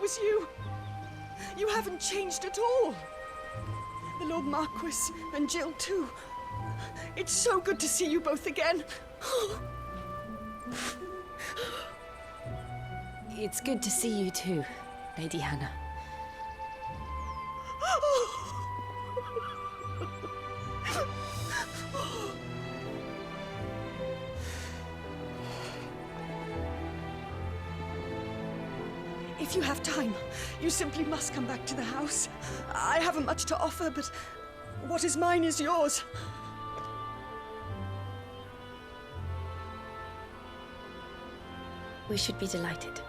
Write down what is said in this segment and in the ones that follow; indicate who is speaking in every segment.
Speaker 1: was you. You haven't changed at all. The Lord Marquis and Jill too. It's so good to see you both again.
Speaker 2: It's good to see you too, Lady Hannah.
Speaker 1: If you have time, you simply must come back to the house. I haven't much to offer, but what is mine is yours.
Speaker 2: We should be delighted.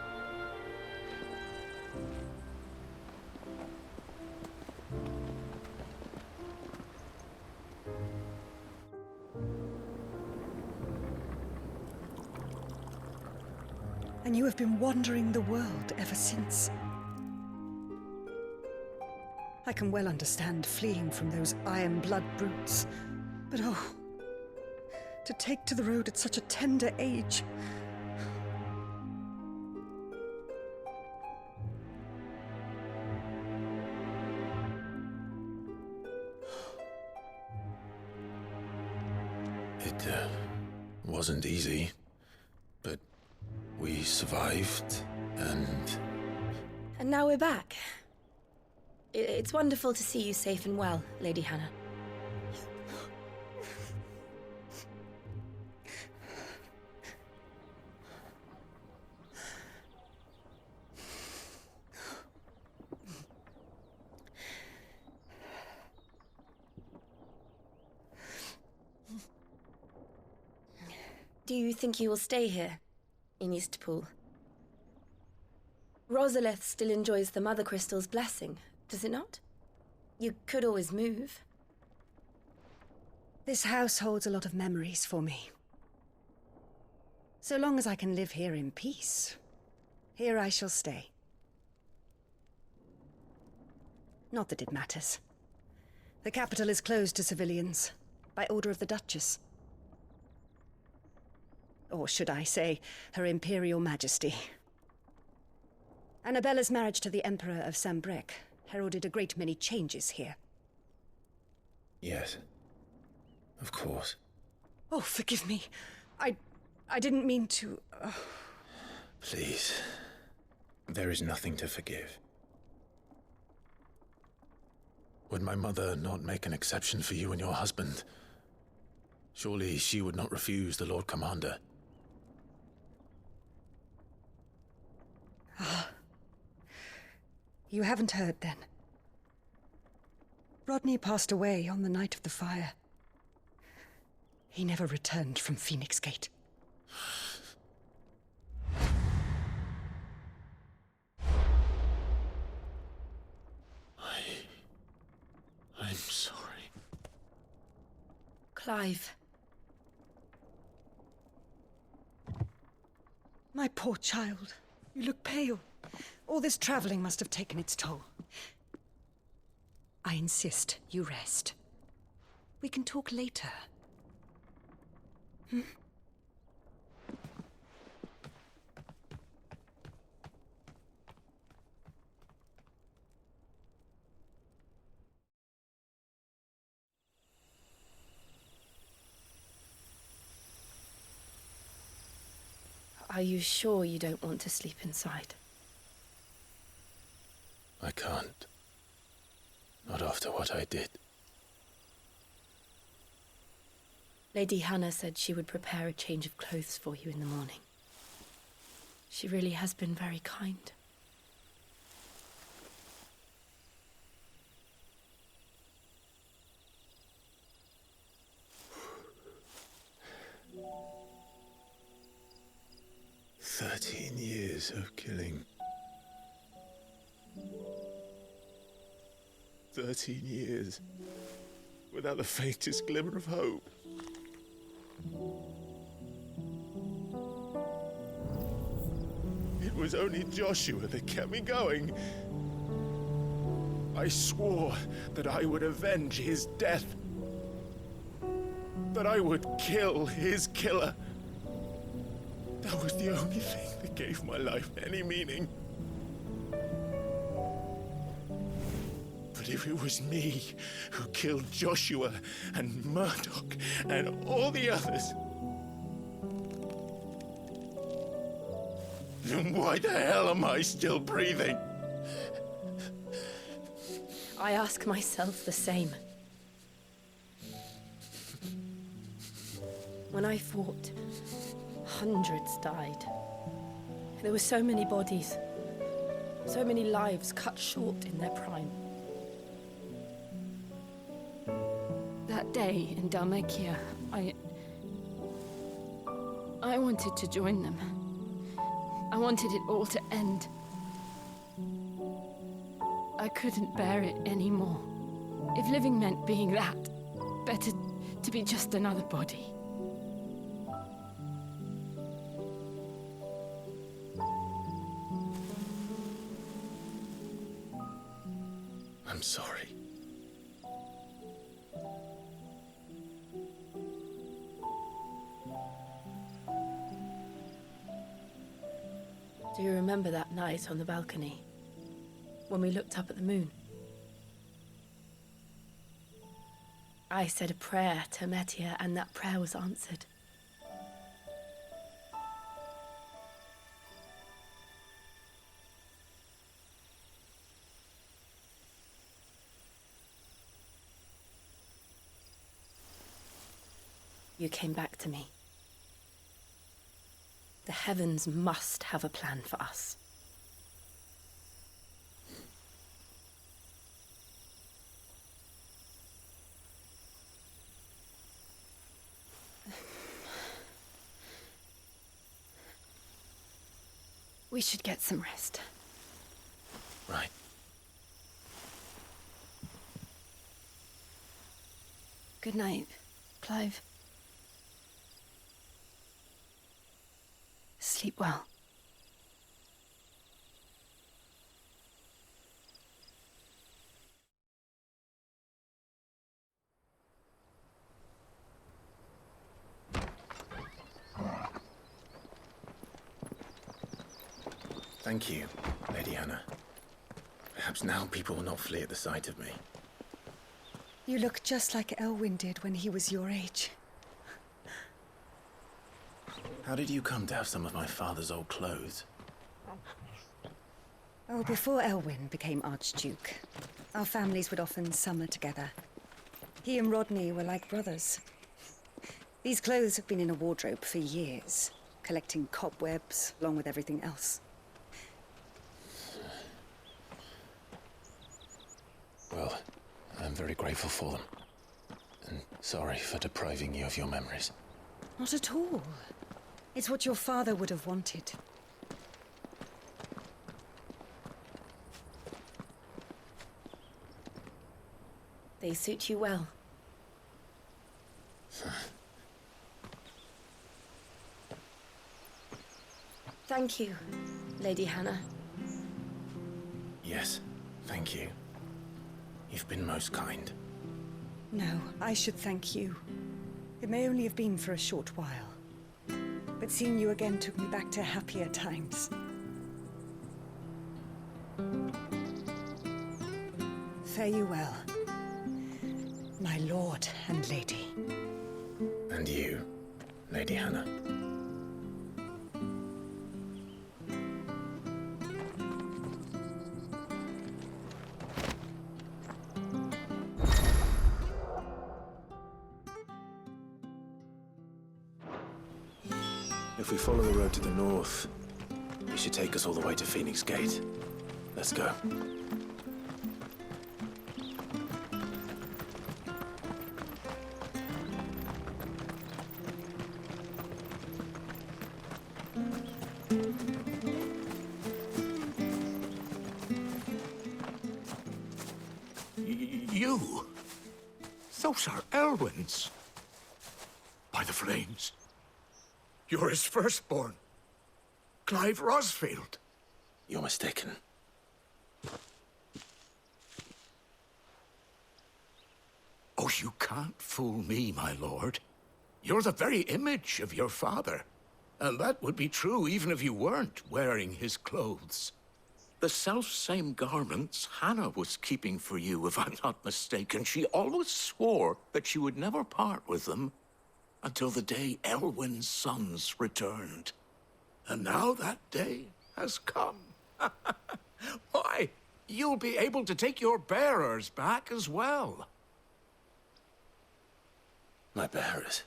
Speaker 1: And you have been wandering the world ever since. I can well understand fleeing from those iron blood brutes, but oh, to take to the road at such a tender age.
Speaker 3: It wasn't easy, but we survived, and...
Speaker 2: And now we're back. It's wonderful to see you safe and well, Lady Hannah. Do you think you will stay here, in Eastpool? Rosalith still enjoys the Mother Crystal's blessing, does it not? You could always move.
Speaker 1: This house holds a lot of memories for me. So long as I can live here in peace, here I shall stay. Not that it matters. The capital is closed to civilians, by order of the Duchess. Or should I say, Her Imperial Majesty. Annabella's marriage to the Emperor of Sambrec heralded a great many changes here.
Speaker 3: Yes. Of course.
Speaker 1: Oh, forgive me. I didn't mean to...
Speaker 3: Please. There is nothing to forgive. Would my mother not make an exception for you and your husband? Surely she would not refuse the Lord Commander.
Speaker 1: You haven't heard, then. Rodney passed away on the night of the fire. He never returned from Phoenix Gate.
Speaker 3: I'm sorry.
Speaker 2: Clive.
Speaker 1: My poor child. You look pale. All this traveling must have taken its toll. I insist you rest. We can talk later.
Speaker 2: Are you sure you don't want to sleep inside?
Speaker 3: I can't. Not after what I did.
Speaker 2: Lady Hannah said she would prepare a change of clothes for you in the morning. She really has been very kind.
Speaker 3: "13 years of killing. 13 years without the faintest glimmer of hope. It was only Joshua that kept me going. I swore that I would avenge his death. That I would kill his killer. That was the only thing that gave my life any meaning.
Speaker 4: if it was me who killed Joshua and Murdoch and all the others, then why the hell am I still breathing?
Speaker 2: I ask myself the same. When I fought, hundreds died. There were so many bodies, so many lives cut short in their prime. That day in Dalmacia, I wanted to join them. I wanted it all to end. I couldn't bear it anymore. If living meant being that, better to be just another body.
Speaker 4: I'm sorry.
Speaker 2: Do you remember that night on the balcony, when we looked up at the moon? I said a prayer to Metia, and that prayer was answered. You came back to me. The heavens must have a plan for us. We should get some rest.
Speaker 3: Right.
Speaker 2: Good night, Clive. Sleep well.
Speaker 3: Thank you, Lady Hannah. Perhaps now people will not flee at the sight of me.
Speaker 1: You look just like Elwyn did when he was your age.
Speaker 3: How did you come to have some of my father's old clothes?
Speaker 1: Oh, before Elwyn became Archduke, our families would often summer together. He and Rodney were like brothers. These clothes have been in a wardrobe for years, collecting cobwebs along with everything else.
Speaker 3: Well, I'm very grateful for them. And sorry for depriving you of your memories.
Speaker 1: Not at all. It's what your father would have wanted.
Speaker 2: They suit you well. Thank you, Lady Hannah.
Speaker 3: Yes, thank you. You've been most kind.
Speaker 1: No, I should thank you. It may only have been for a short while, but seeing you again took me back to happier times. Fare you well, my lord and lady.
Speaker 3: And you, Lady Hannah. If we follow the road to the north, it should take us all the way to Phoenix Gate. Let's go.
Speaker 4: You? Those are Elwyn's. By the flames. You're his firstborn, Clive Rosfield.
Speaker 3: You're mistaken.
Speaker 4: Oh, you can't fool me, my lord. You're the very image of your father. And that would be true even if you weren't wearing his clothes. The self-same garments Hannah was keeping for you, if I'm not mistaken. She always swore that she would never part with them until the day Elwyn's sons returned. And now that day has come. Why, you'll be able to take your bearers back as well.
Speaker 3: My bearers.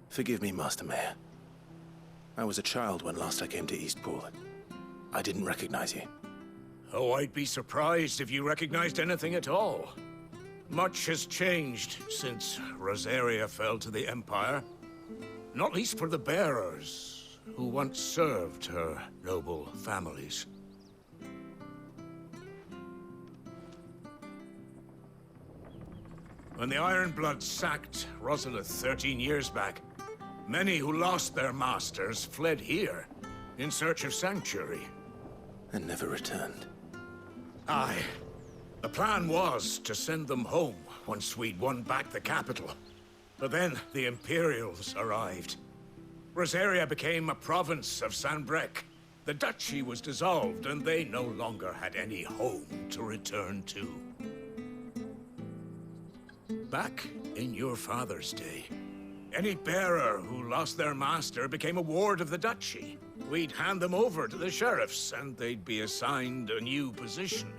Speaker 3: Forgive me, Master Mayor. I was a child when last I came to Eastpool. I didn't recognize you.
Speaker 4: Oh, I'd be surprised if you recognized anything at all. Much has changed since Rosaria fell to the Empire. Not least for the bearers, who once served her noble families. When the Ironbloods sacked Rosalith 13 years back, many who lost their masters fled here in search of sanctuary.
Speaker 3: And never returned.
Speaker 4: Aye. The plan was to send them home once we'd won back the capital. But then the Imperials arrived. Rosaria became a province of Sanbreque. The duchy was dissolved, and they no longer had any home to return to. Back in your father's day, any bearer who lost their master became a ward of the duchy. We'd hand them over to the sheriffs, and they'd be assigned a new position.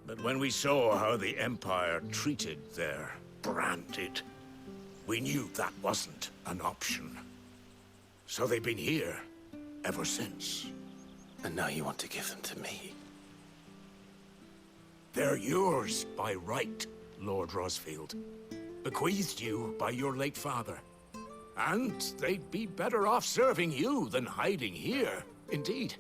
Speaker 4: But when we saw how the Empire treated their branded, we knew that wasn't an option. So they've been here ever since.
Speaker 3: And now you want to give them to me?
Speaker 4: They're yours by right, Lord Rosfield. Bequeathed you by your late father. And they'd be better off serving you than hiding here. Indeed,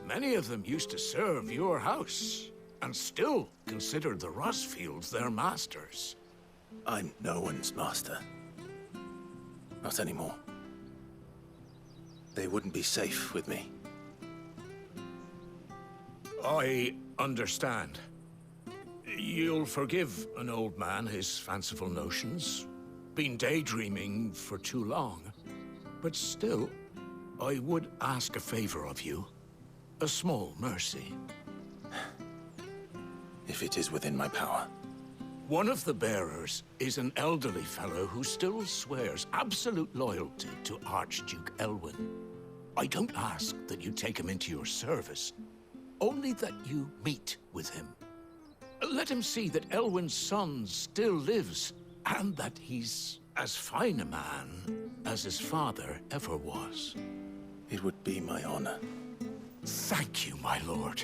Speaker 4: many of them used to serve your house, and still considered the Rosfields their masters.
Speaker 3: I'm no one's master. Not anymore. They wouldn't be safe with me.
Speaker 4: I understand. You'll forgive an old man his fanciful notions. Been daydreaming for too long. But still, I would ask a favor of you. A small mercy.
Speaker 3: If it is within my power.
Speaker 4: One of the bearers is an elderly fellow who still swears absolute loyalty to Archduke Elwyn. I don't ask that you take him into your service, only that you meet with him. Let him see that Elwyn's son still lives, and that he's as fine a man as his father ever was.
Speaker 3: It would be my honor.
Speaker 4: Thank you, my lord.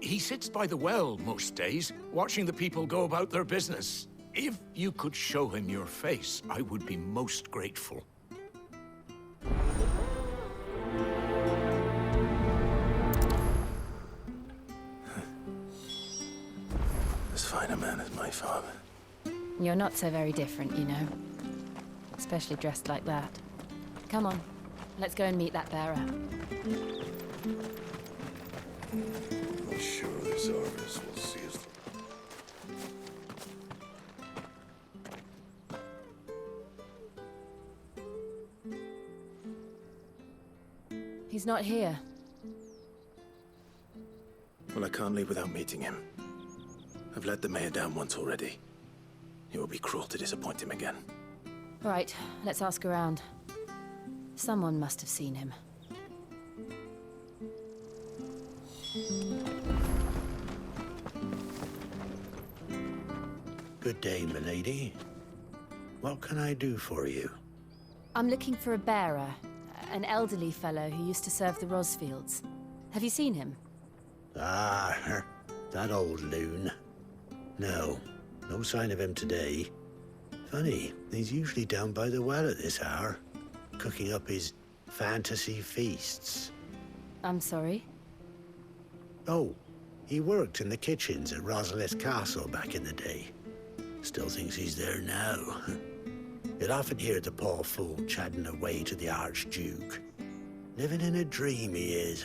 Speaker 4: He sits by the well most days, watching the people go about their business. If you could show him your face, I would be most grateful.
Speaker 3: As fine a man as my father.
Speaker 2: You're not so very different, you know. Especially dressed like that. Come on, let's go and meet that bearer.
Speaker 5: I'm sure this Argus will see us.
Speaker 2: He's not here.
Speaker 3: Well, I can't leave without meeting him. I've let the mayor down once already. It would be cruel to disappoint him again.
Speaker 2: Right, let's ask around. Someone must have seen him.
Speaker 6: Good day, milady. What can I do for you?
Speaker 2: I'm looking for a bearer, an elderly fellow who used to serve the Rosfields. Have you seen him?
Speaker 6: Ah, that old loon. No sign of him today. Funny, he's usually down by the well at this hour, cooking up his fantasy feasts.
Speaker 2: I'm sorry?
Speaker 6: Oh, he worked in the kitchens at Rosalith Castle back in the day. Still thinks he's there now. You'd often hear the poor fool chatting away to the Archduke. Living in a dream he is.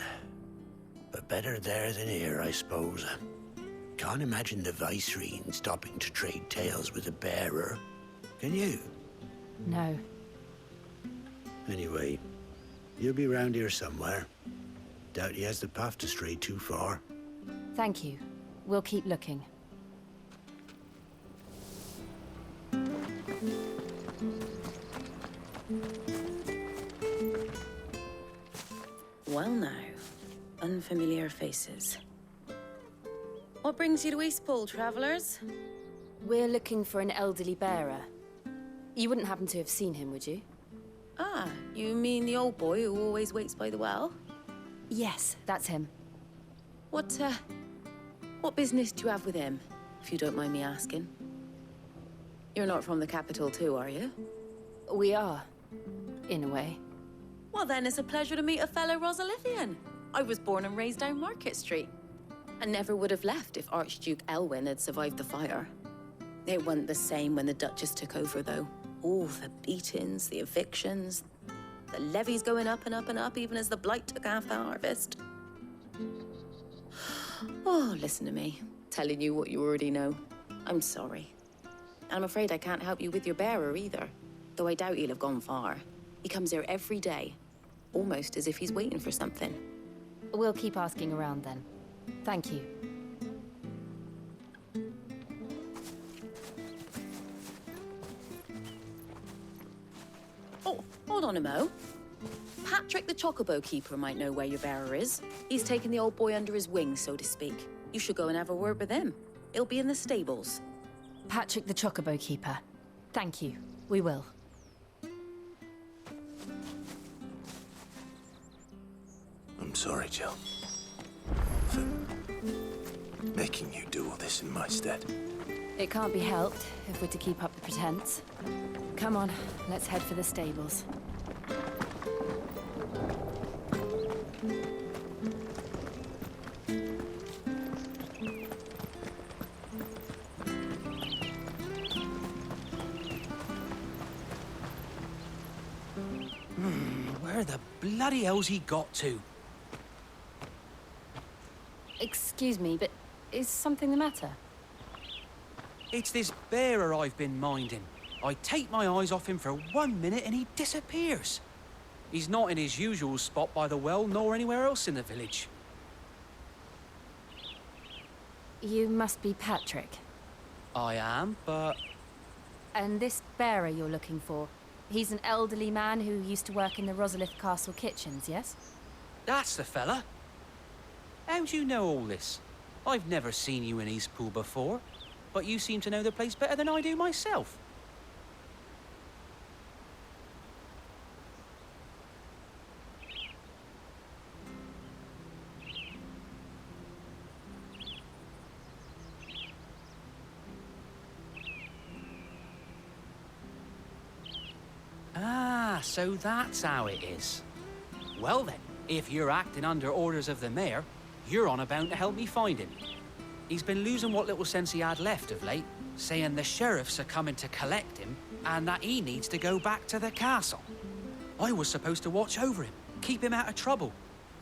Speaker 6: But better there than here, I suppose. Can't imagine the Vicereine stopping to trade tales with a bearer. Can you?
Speaker 2: No.
Speaker 6: Anyway, he'll be round here somewhere. Doubt he has the path to stray too far.
Speaker 2: Thank you. We'll keep looking.
Speaker 7: Well now, unfamiliar faces. What brings you to Eastpool, travellers?
Speaker 2: We're looking for an elderly bearer. You wouldn't happen to have seen him, would you?
Speaker 7: Ah, you mean the old boy who always waits by the well?
Speaker 2: Yes, that's him.
Speaker 7: What business do you have with him, if you don't mind me asking? You're not from the capital too, are you?
Speaker 2: We are, in a way.
Speaker 7: Well then, it's a pleasure to meet a fellow Rosalithian. I was born and raised down Market Street. And never would have left if Archduke Elwyn had survived the fire. It wasn't the same when the Duchess took over, though. All the beatings, the evictions, the levies going up and up and up, even as the blight took half the harvest. Oh, listen to me, telling you what you already know. I'm sorry. I'm afraid I can't help you with your bearer either, though I doubt he'll have gone far. He comes here every day, almost as if he's waiting for something.
Speaker 2: We'll keep asking around then. Thank you.
Speaker 7: Oh, hold on a mo. Patrick the Chocobo Keeper might know where your bearer is. He's taken the old boy under his wing, so to speak. You should go and have a word with him. He'll be in the stables.
Speaker 2: Patrick the Chocobo Keeper. Thank you. We will.
Speaker 5: I'm sorry, Jill. For making you do all this in my stead.
Speaker 2: It can't be helped if we're to keep up the pretense. Come on, let's head for the stables.
Speaker 8: Where the bloody hell's he got to?
Speaker 2: Excuse me, but is something the matter?
Speaker 8: It's this bearer I've been minding. I take my eyes off him for 1 minute and he disappears. He's not in his usual spot by the well, nor anywhere else in the village.
Speaker 2: You must be Patrick.
Speaker 8: I am, but...
Speaker 2: And this bearer you're looking for, he's an elderly man who used to work in the Rosalith Castle kitchens, yes?
Speaker 8: That's the fella. How do you know all this? I've never seen you in Eastpool before, but you seem to know the place better than I do myself. Ah, so that's how it is. Well then, if you're acting under orders of the mayor, you're on about to help me find him. He's been losing what little sense he had left of late, saying the sheriffs are coming to collect him and that he needs to go back to the castle. I was supposed to watch over him, keep him out of trouble.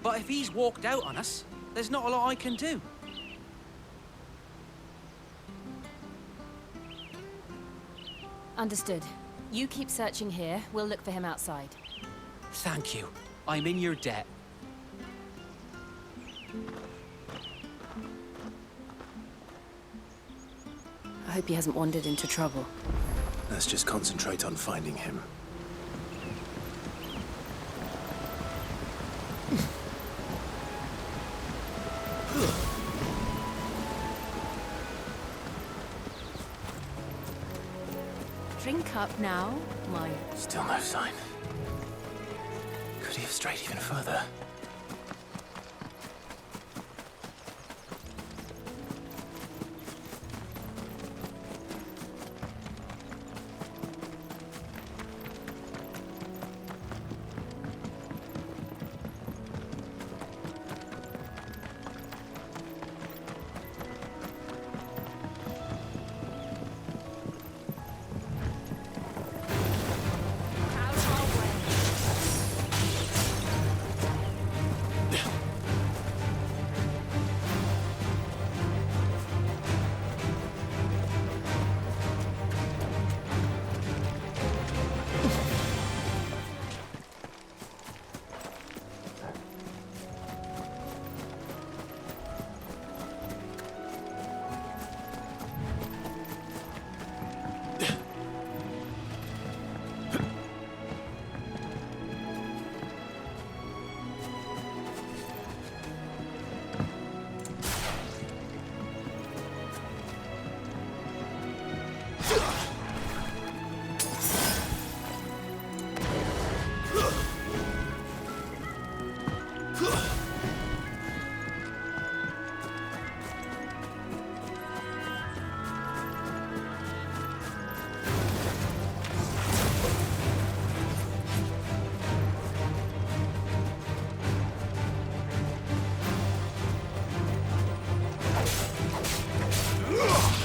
Speaker 8: But if he's walked out on us, there's not a lot I can do.
Speaker 2: Understood. You keep searching here, we'll look for him outside.
Speaker 8: Thank you. I'm in your debt.
Speaker 2: I hope he hasn't wandered into trouble.
Speaker 5: Let's just concentrate on finding him.
Speaker 2: Drink up now, my...
Speaker 5: Still no sign. Could he have strayed even further?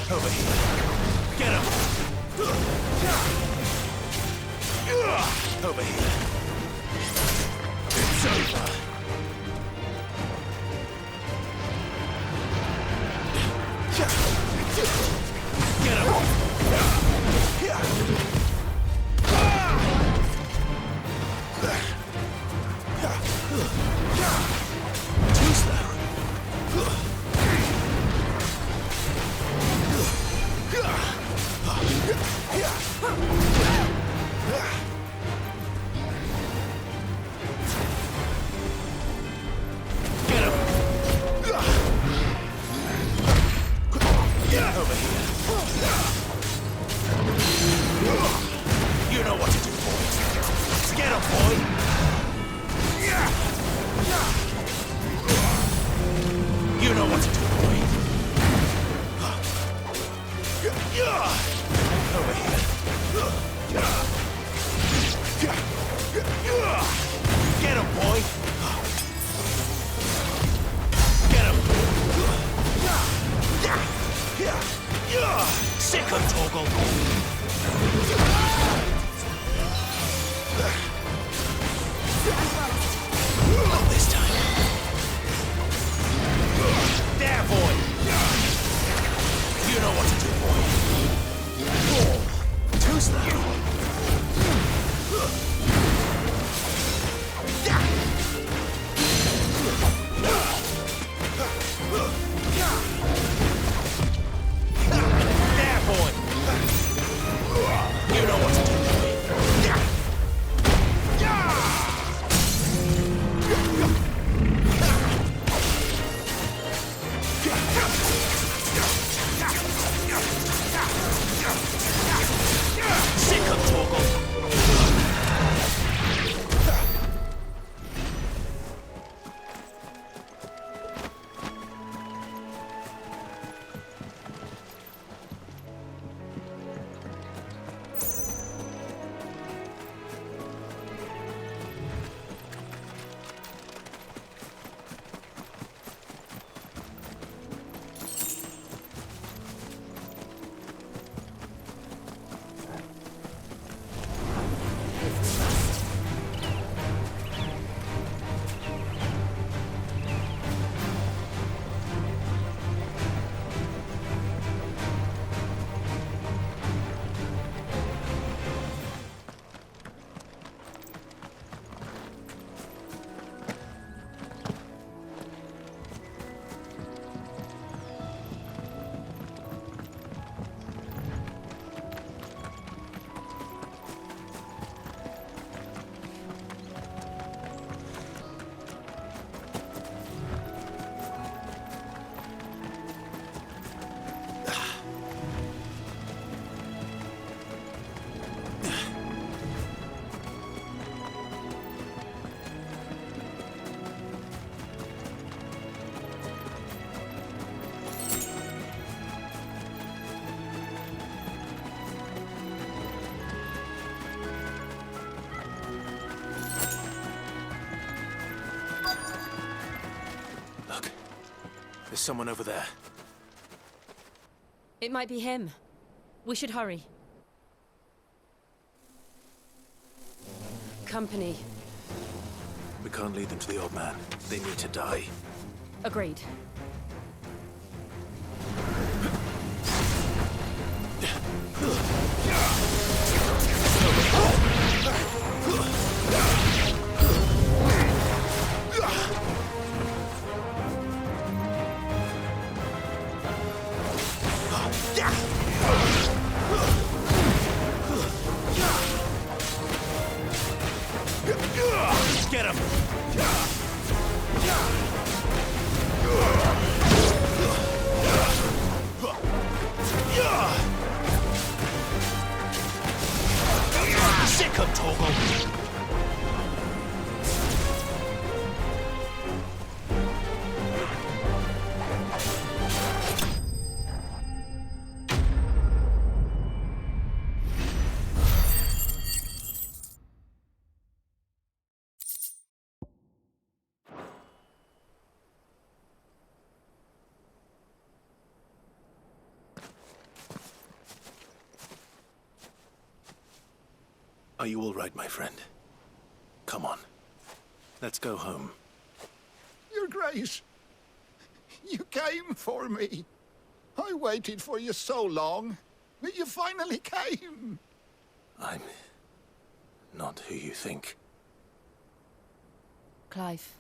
Speaker 5: Over here. Get him! Over here. It's over. Get him! Too slow. Get him! Get over here. You know what to do, boy. Get him, boy. You know what to do, boy. Over here. Get him, boy. Get him. Sick of Toggle. Not this time. There, boy. You know what to do, boy. Too slow. There, boy. You know what to do, boy. Sick of Torgal. There's someone over there.
Speaker 2: It might be him. We should hurry. Company.
Speaker 5: We can't lead them to the old man. They need to die.
Speaker 2: Agreed.
Speaker 5: Get him! Are you all right, my friend? Come on. Let's go home.
Speaker 9: Your Grace, you came for me. I waited for you so long, but you finally came.
Speaker 5: I'm not who you think.
Speaker 2: Clive.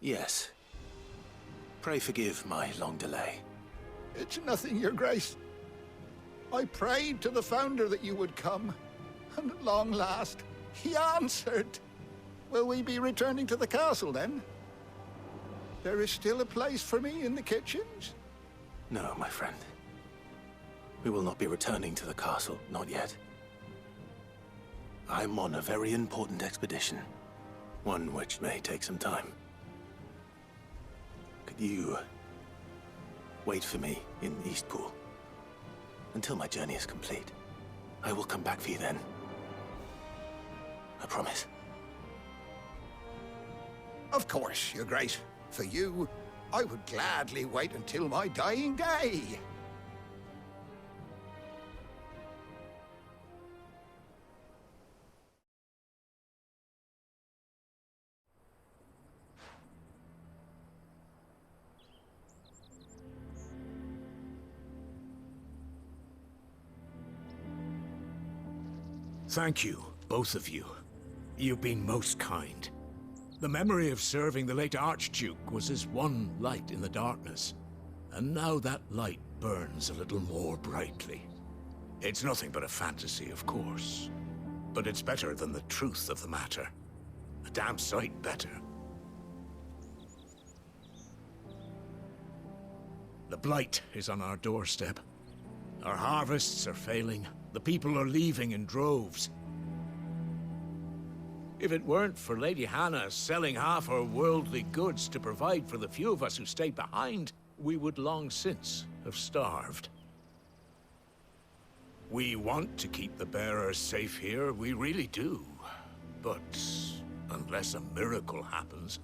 Speaker 5: Yes. Pray forgive my long delay.
Speaker 9: It's nothing, Your Grace. I prayed to the Founder that you would come, and at long last, he answered. Will we be returning to the castle, then? There is still a place for me in the kitchens?
Speaker 5: No, my friend. We will not be returning to the castle, not yet. I'm on a very important expedition. One which may take some time. Could you wait for me in Eastpool until my journey is complete? I will come back for you then. I promise.
Speaker 9: Of course, Your Grace. For you, I would gladly wait until my dying day.
Speaker 4: Thank you, both of you. You've been most kind. The memory of serving the late Archduke was as one light in the darkness, and now that light burns a little more brightly. It's nothing but a fantasy, of course, but it's better than the truth of the matter. A damn sight better. The blight is on our doorstep. Our harvests are failing. The people are leaving in droves. If it weren't for Lady Hannah selling half her worldly goods to provide for the few of us who stayed behind, we would long since have starved. We want to keep the bearers safe here, we really do. But unless a miracle happens,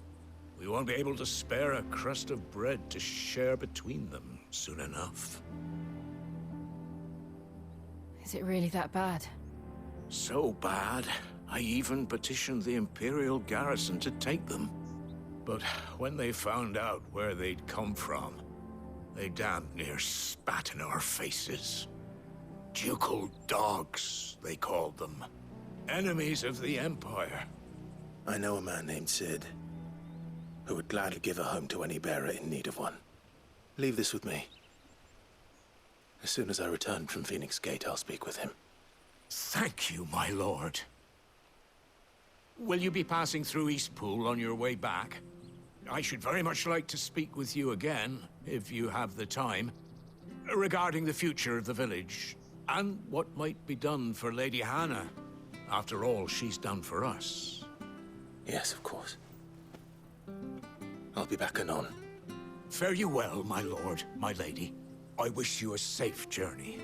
Speaker 4: we won't be able to spare a crust of bread to share between them soon enough.
Speaker 2: Is it really that bad?
Speaker 4: So bad, I even petitioned the Imperial garrison to take them. But when they found out where they'd come from, they damn near spat in our faces. Ducal dogs, they called them. Enemies of the Empire.
Speaker 5: I know a man named Sid, who would gladly give a home to any bearer in need of one. Leave this with me. As soon as I return from Phoenix Gate, I'll speak with him.
Speaker 4: Thank you, my lord. Will you be passing through Eastpool on your way back? I should very much like to speak with you again, if you have the time, regarding the future of the village, and what might be done for Lady Hannah. After all she's done for us.
Speaker 5: Yes, of course. I'll be back anon.
Speaker 4: Fare you well, my lord, my lady. I wish you a safe journey.